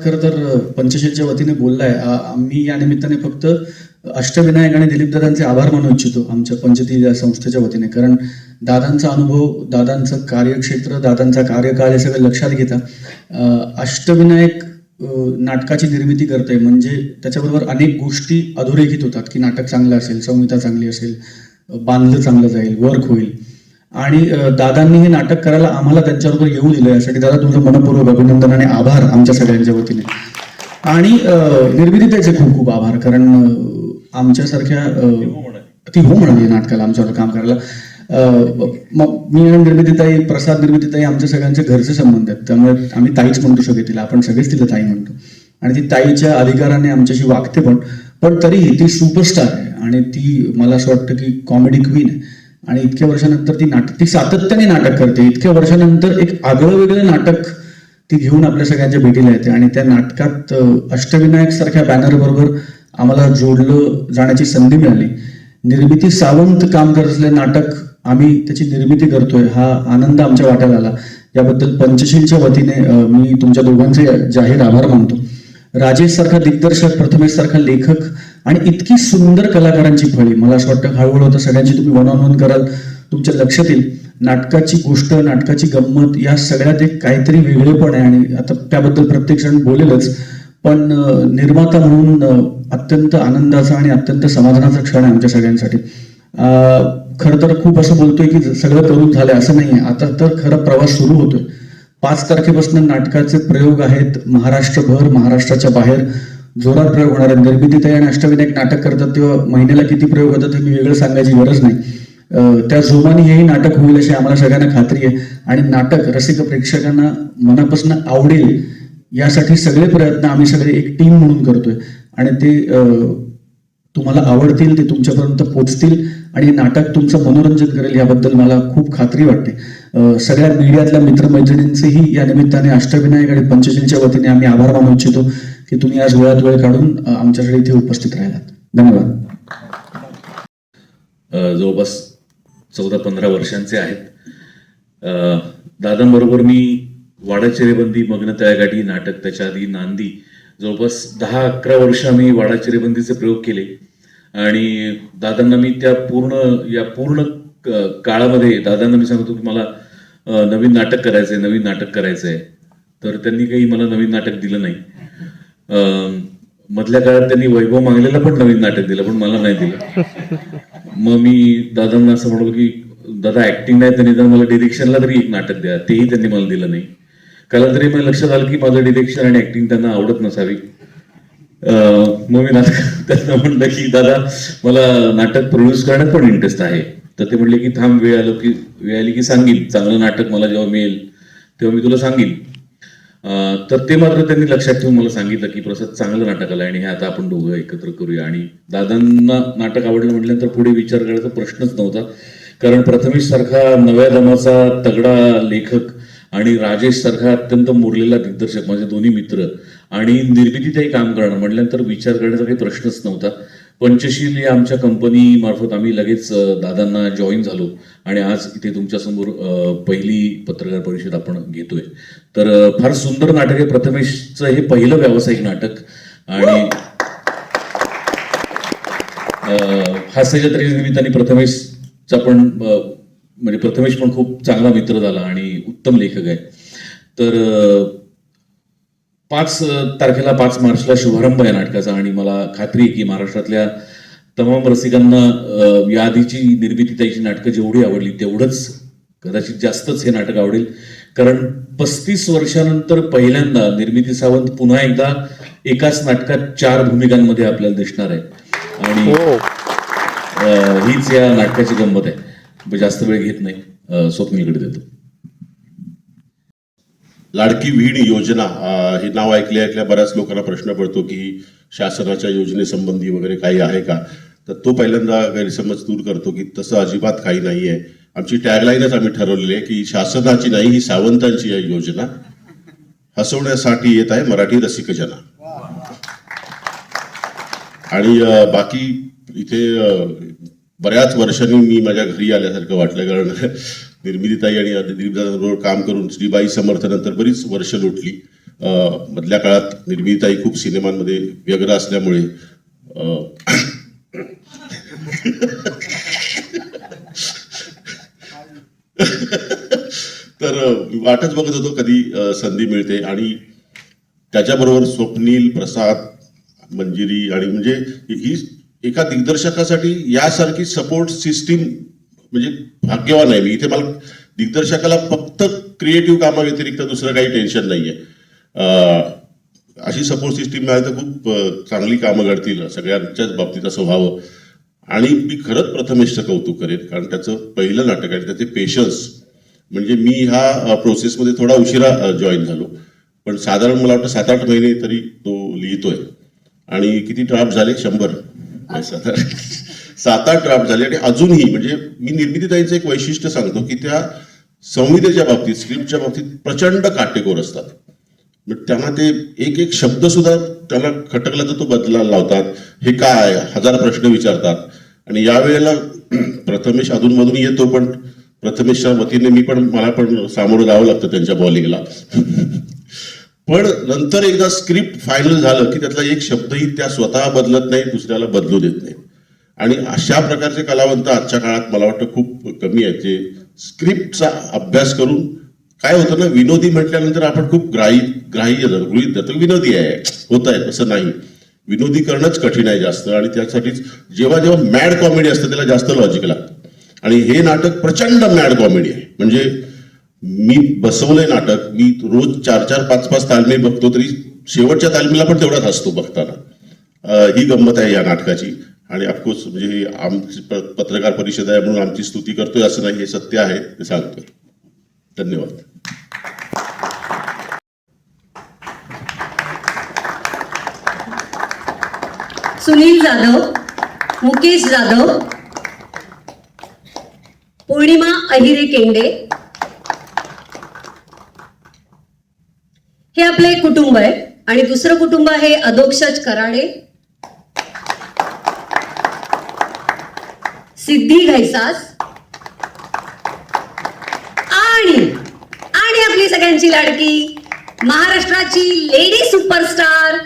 खरं तर पंचशीलच्या वतीने बोललाय. आम्ही या निमित्ताने फक्त अष्टविनायक आणि दिलीप दादांचे आभार मानू इच्छितो आमच्या पंचती या संस्थेच्या वतीने. कारण दादांचा अनुभव, दादांचं कार्यक्षेत्र, दादांचा कार्यकाळ हे सगळं लक्षात घेता अष्टविनायक नाटकाची निर्मिती करते. म्हणजे त्याच्याबरोबर अनेक गोष्टी अधोरेखित होतात की नाटक चांगलं असेल, संहिता चांगली असेल, बांधलं चांगलं जाईल, वर्क होईल. आणि दादांनी हे नाटक करायला आम्हाला त्यांच्याबरोबर येऊ दिलं, यासाठी दादा तुमचं मनपूर्वक अभिनंदन आणि आभार आमच्या सगळ्यांच्या वतीने. आणि निर्मितीचे खूप खूप आभार, कारण आमच्यासारख्या ती हो म्हणाली नाटकाला आमच्यावर काम करायला. मी आणि निर्मितीताई, प्रसाद निर्मितीताई आमच्या सगळ्यांचे घरचे संबंध आहेत, त्यामुळे आम्ही ताईच म्हणतो शकतो तिला, आपण सगळेच तिला ताई म्हणतो. आणि ती ताईच्या अधिकाराने आमच्याशी वागते पण तरीही ती सुपरस्टार आहे. आणि ती मला असं वाटतं की कॉमेडी क्वीन आहे. आणि इतक्या वर्षानंतर ती सातत्याने नाटक करते. इतक्या वर्षानंतर एक आगळं वेगळं नाटक ती घेऊन आपल्या सगळ्यांच्या भेटीला येते. आणि त्या नाटकात अष्टविनायक सारख्या बॅनर बरोबर आम्हाला जोडलं जाण्याची संधी मिळाली. निर्मिती सावंत काम करत असलेलं नाटक आम्ही त्याची निर्मिती करतोय, हा आनंद आमच्या वाट्याला आला. याबद्दल पंचशीलच्या वतीने मी तुमच्या दोघांचे जाहीर आभार मानतो. राजेश सारखा दिग्दर्शक, प्रथमेश सारखा लेखक आणि इतकी सुंदर कलाकारांची फळी. मला असं वाटतं हळूहळू आता सगळ्यांची तुम्ही वन ऑन वन कराल, तुमच्या लक्षात येईल नाटकाची गोष्ट, नाटकाची गंमत या सगळ्यात एक काहीतरी वेगळेपण आहे. आणि आता त्याबद्दल प्रत्येक जण बोलेलच, पण निर्माता म्हणून अत्यंत आनंदाचा आणि अत्यंत समाधानाचा क्षण आहे आमच्या सगळ्यांसाठी. खरं तर खूप असं बोलतोय की सगळं करून झालंय असं नाहीये, आता तर खरा प्रवास सुरू होतोय. 5 तारखेपासून नाटकाचे प्रयोग आहेत महाराष्ट्रभर, महाराष्ट्राच्या बाहेर जोरात प्रयोग होणार आहेत. निर्मितीताई आणि अष्टविनायक नाटक करतात तेव्हा महिन्याला किती प्रयोग होतात हे मी वेगळं सांगायची गरज नाही. त्या जोमाने हेही नाटक होईल अशी आम्हाला सगळ्यांना खात्री आहे. आणि नाटक रसिक प्रेक्षकांना मनापासून आवडेल यासाठी सगळे प्रयत्न आम्ही सगळे एक टीम म्हणून करतोय. आणि ते तुम्हाला आवडतील, ते तुमच्यापर्यंत पोहोचतील आणि हे नाटक तुमचं मनोरंजन करेल याबद्दल मला खूप खात्री वाटते. सगळ्या मीडियातल्या मित्रमैत्रिणींचेही या निमित्ताने अष्टविनायक आणि पंचशीलच्या वतीने आम्ही आभार मानू इच्छितो की तुम्ही आज वेळात वेळ काढून आमच्याकडे इथे उपस्थित राहिलात. धन्यवाद. जवळपास 14-15 वर्षांचे आहेत. दादांबरोबर मी वाडा चिरेबंदी, मग्न तळ्यागाठी नाटक, त्याच्या आधी नांदी, जवळपास 10-11 वर्ष आम्ही वाडा चिरेबंदीचे प्रयोग केले. आणि दादांना मी त्या पूर्ण काळामध्ये दादांना मी सांगतो की मला नवीन नाटक करायचंय, तर त्यांनी काही मला नवीन नाटक दिलं नाही. मधल्या काळात त्यांनी वैभव मागलेला पण नवीन नाटक दिलं, पण मला नाही दिलं. मग मी दादांना असं म्हणलो की दादा ऍक्टिंग नाही तर निदान मला डिरेक्शनला तरी एक नाटक द्या, तेही त्यांनी मला दिलं नाही. काल तरी मला लक्षात आलं की माझं डिरेक्शन आणि ऍक्टिंग त्यांना आवडत नसावी. मग मी त्यांना म्हणलं की दादा मला नाटक प्रोड्यूस करण्यात पण इंटरेस्ट आहे. तर ते म्हणले की थांब, वेळ आली की सांगीन, चांगलं नाटक मला जेव्हा मिळेल तेव्हा मी तुला सांगीन. तर ते मात्र त्यांनी लक्षात ठेवून मला सांगितलं की प्रसाद चांगलं नाटक आलं आणि हे आता आपण दोघं एकत्र करूया. आणि दादांना नाटक आवडलं म्हटल्यानंतर पुढे विचार करायचा प्रश्नच नव्हता, कारण प्रथमेश सारखा नव्या दमाचा तगडा लेखक आणि राजेश सारखा अत्यंत मुरलेला दिग्दर्शक, माझे दोन्ही मित्र, आणि निर्मितीतही काम करणं म्हटल्यानंतर विचार करण्याचा काही प्रश्नच नव्हता. पंचशील या आमच्या कंपनी मार्फत आम्ही लगेच दादांना जॉईन झालो आणि आज इथे तुमच्यासमोर पहिली पत्रकार परिषद आपण घेतोय. तर फार सुंदर नाटक आहे. प्रथमेशचं हे पहिलं व्यावसायिक नाटक आणि हास्यजत्रेच्या निमित्ताने प्रथमेशचा पण म्हणजे प्रथमेश पण खूप चांगला मित्र झाला आणि उत्तम लेखक आहे. तर 5 तारखेला 5 मार्चला शुभारंभ आहे नाटकाचा आणि मला खात्री आहे की महाराष्ट्रातल्या तमाम रसिकांना या आधीची निर्मितीताईची नाटकं जेवढी आवडली तेवढंच, कदाचित जास्तच हे नाटक आवडेल. कारण 35 वर्षानंतर पहिल्यांदा निर्मिती सावंत पुन्हा एकदा एकाच नाटकात 4 भूमिकांमध्ये आपल्याला दिसणार आहे. आणि हीच या नाटकाची गंमत आहे. जास्त वेळ घेत नाही, स्वप्नीलकडे देतो. लाडकी बहीण योजना हे नाव ऐकल्या बऱ्याच लोकांना प्रश्न पडतो की शासनाच्या योजनेसंबंधी वगैरे काही आहे का. तर तो पहिल्यांदा गैरसमज दूर करतो की तसं अजिबात काही नाही आहे. आमची टॅगलाईनच आम्ही ठरवलेली आहे की शासनाची नाही, ही सावंतांची आहे योजना, हसवण्यासाठी येत आहे मराठी रसिकजना. आणि बाकी इथे बऱ्याच वर्षांनी मी माझ्या घरी आल्यासारखं वाटलं, कारण निर्मितीताई आणि दिलीपदादांबरोबर काम करून श्रीबाई समर्थनंतर बरीच वर्ष लोटली. मधल्या काळात निर्मितीताई खूप सिनेमांमध्ये व्यग्र असल्यामुळे तर वाटच बघत होतो कधी संधी मिळते, आणि त्याच्याबरोबर स्वप्नील, प्रसाद, मंजिरी, आणि म्हणजे ही एका दिग्दर्शकासाठी यासारखी सपोर्ट सिस्टीम म्हणजे भाग्यवान आहे मी. इथे मला दिग्दर्शकाला फक्त क्रिएटिव्ह कामाव्यतिरिक्त दुसरं काही टेन्शन नाहीये. अशी सपोर्ट सिस्टीम मिळाली तर खूप चांगली कामं घडतील, सगळ्यांच्याच बाबतीत असं व्हावं. आणि मी खरंच प्रथमेशचं कौतुक करेन, कारण त्याचं पहिलं नाटक आहे, त्याचे पेशन्स. म्हणजे मी ह्या प्रोसेसमध्ये थोडा उशिरा जॉईन झालो, पण साधारण मला वाटतं 7-8 महिने तरी तो लिहितोय. आणि किती ड्राफ्ट झाले? 100 साधारण 7-8 ड्राफ्ट झाले. आणि अजूनही म्हणजे मी निर्मितीताईंचं एक वैशिष्ट्य सांगतो की त्या संहितेच्या बाबतीत, स्क्रिप्टच्या बाबतीत प्रचंड काटेकोर असतात. त्यांना ते एक एक शब्द सुद्धा त्याला खटकला तर तो बदलायला लावतात. हे काय 1000 प्रश्न विचारतात. आणि यावेळेला प्रथमेश अधूनमधून येतो, पण प्रथमेशच्या वतीने मला पण सामोरं जावं लागतं त्यांच्या बॉलिंगला. पण नंतर एकदा स्क्रिप्ट फायनल झालं की त्यातला एक शब्दही त्या स्वतः बदलत नाही, दुसऱ्याला बदलू देत नाही. आणि अशा प्रकारचे कलावंत आजच्या काळात मला वाटतं खूप कमी आहेत, जे स्क्रिप्टचा अभ्यास करून. काय होतं ना, विनोदी म्हटल्यानंतर आपण खूप ग्राह्य गृहीत धरतो, विनोदी आहे, होत आहे. तसं नाही, विनोदी करणंच कठीण आहे जास्त. आणि त्यासाठीच जेव्हा मॅड कॉमेडी असतं त्याला जास्त लॉजिक लागतं. आणि हे नाटक प्रचंड मॅड कॉमेडी आहे. म्हणजे मी बसवलंय नाटक, मी रोज 4-4, 5-5 तालमी बघतो, तरी शेवटच्या तालमीला पण तेवढाच हसतो बघताना. ही गंमत आहे या नाटकाची. आणि ऑफकोर्स म्हणजे ही आमची पत्रकार परिषद आहे म्हणून आमची स्तुती करतोय असं नाही, हे सत्य आहे, ते सांगतोय. धन्यवाद. सुनील जाधव, मुकेश जाधव, पौर्णिमा अहिरे केंडे, हे आपलं एक कुटुंब आहे. आणि दुसरं कुटुंब आहे अधोक्षज कराडे, सिद्धी घैसास, आणि आपली सगळ्यांची लाडकी महाराष्ट्राची लेडी सुपरस्टार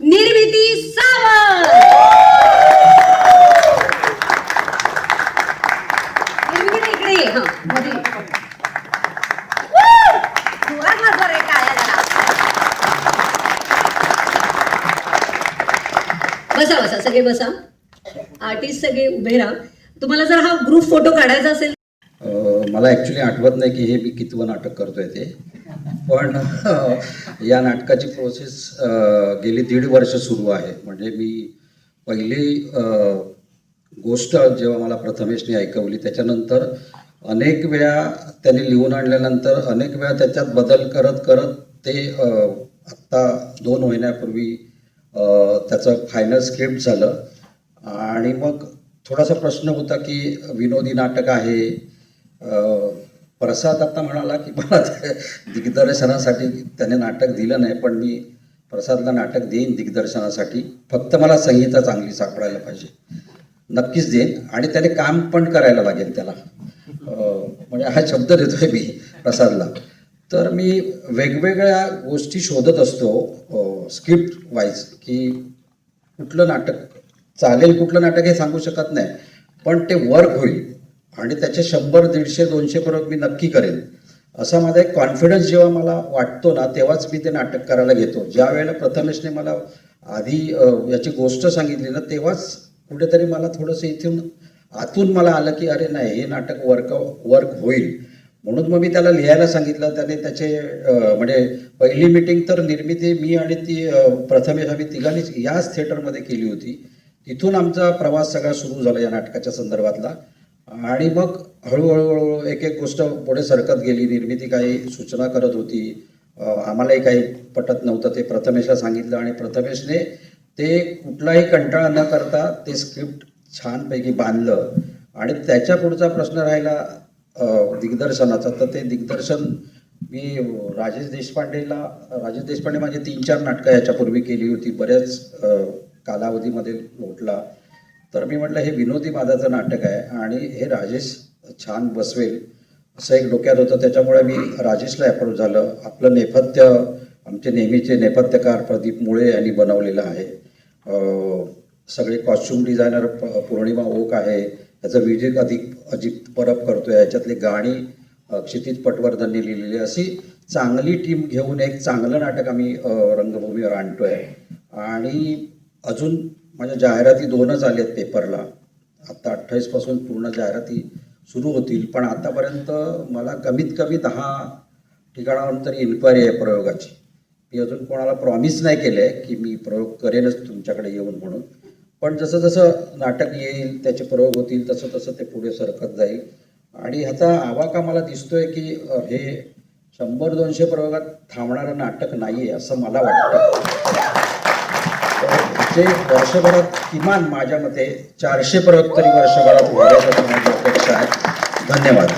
निर्मिती सावंत. निर्मिती इकडे ये. हा, मध्ये बसा बसा, सगळे बसा. आर्टिस्ट सगळे उभे राहा. तुम्हाला जर हा ग्रुप फोटो काढायचा असेल. मला ॲक्च्युली आठवत नाही की हे मी कितवं नाटक करतोय ते, पण या नाटकाची प्रोसेस गेली 1.5 वर्ष सुरू आहे. म्हणजे मी पहिली गोष्ट जेव्हा मला प्रथमेशने ऐकवली, त्याच्यानंतर अनेक वेळा त्यांनी लिहून आणल्यानंतर अनेक वेळा त्याच्यात बदल करत करत ते आत्ता 2 महिन्यापूर्वी त्याचं फायनल स्क्रिप्ट झालं. आणि मग थोडासा प्रश्न होता की विनोदी नाटक आहे. प्रसाद आता म्हणाला की मला दिग्दर्शनासाठी त्याने नाटक दिलं नाही, पण मी प्रसादला नाटक देईन दिग्दर्शनासाठी, फक्त मला संहिता चांगली सापडायला पाहिजे. नक्कीच देईन, आणि त्याने काम पण करायला लागेल त्याला. म्हणजे हा शब्द देतोय मी प्रसादला. तर मी वेगवेगळ्या गोष्टी शोधत असतो स्क्रिप्ट वाईज, की कुठलं नाटक चालेल, कुठलं नाटक हे सांगू शकत नाही, पण ते वर्क होईल आणि त्याचे 100, 150, 200 प्रयोग मी नक्की करेन, असा माझा एक कॉन्फिडन्स जेव्हा मला वाटतो ना, तेव्हाच मी ते नाटक करायला घेतो. ज्या वेळेला प्रथमेशने मला आधी याची गोष्ट सांगितली ना, तेव्हाच कुठेतरी मला थोडंसं इथून आतून मला आलं की अरे नाही, हे नाटक वर्क होईल. म्हणून मग मी त्याला लिहायला सांगितलं. त्याने त्याचे म्हणजे पहिली मीटिंग तर निर्मिती, मी आणि ती प्रथमेश, आम्ही तिघांनीच याच थिएटरमध्ये केली होती. तिथून आमचा प्रवास सगळा सुरू झाला या नाटकाच्या संदर्भातला. आणि मग हळूहळू एक एक गोष्ट पुढे सरकत गेली. निर्मिती काही सूचना करत होती, आम्हालाही काही पटत नव्हतं, ते प्रथमेशला सांगितलं आणि प्रथमेशने ते कुठलाही कंटाळा न करता ते स्क्रिप्ट छानपैकी बांधलं. आणि त्याच्या पुढचा प्रश्न राहिला दिग्दर्शनाचा. तर ते दिग्दर्शन मी राजेश देशपांडे माझी 3-4 नाटकं याच्यापूर्वी केली होती, बऱ्याच कालावधीमध्ये लोटला. तर मी म्हटलं हे विनोदी वादाचं नाटक आहे आणि हे राजेश छान बसवेल असं एक डोक्यात होतं. त्याच्यामुळे मी राजेशला अप्रोच झालं. आपलं नेपथ्य आमचे नेहमीचे नेपथ्यकार प्रदीप मुळे यांनी बनवलेलं आहे. सगळे कॉस्ट्युम डिझायनर पौर्णिमा ओक आहे, याचं म्युझिक अजित परब करतोय, याच्यातली गाणी क्षितिज पटवर्धनने लिहिलेली. अशी चांगली टीम घेऊन एक चांगलं नाटक आम्ही रंगभूमीवर आणतोय. आणि अजून माझ्या जाहिराती 2च आल्या आहेत पेपरला. आत्ता 28 पासून पूर्ण जाहिराती सुरू होतील, पण आतापर्यंत मला कमीत कमी 10 ठिकाणावर तरी इन्क्वायरी आहे प्रयोगाची. मी अजून कोणाला प्रॉमिस नाही केलं आहे की मी प्रयोग करेनच तुमच्याकडे येऊन म्हणून, पण जसं जसं नाटक येईल, त्याचे प्रयोग होतील, तसं तसं ते पुढे सरकत जाईल. आणि ह्याचा आवाका मला दिसतोय की हे 100-200 प्रयोगात थांबणारं नाटक नाही आहे असं मला वाटतं. जे वर्षभरात किमान माझ्या मते 400 प्रयोग तरी वर्षभरात व्हावेत असं माझी अपेक्षा आहे. धन्यवाद.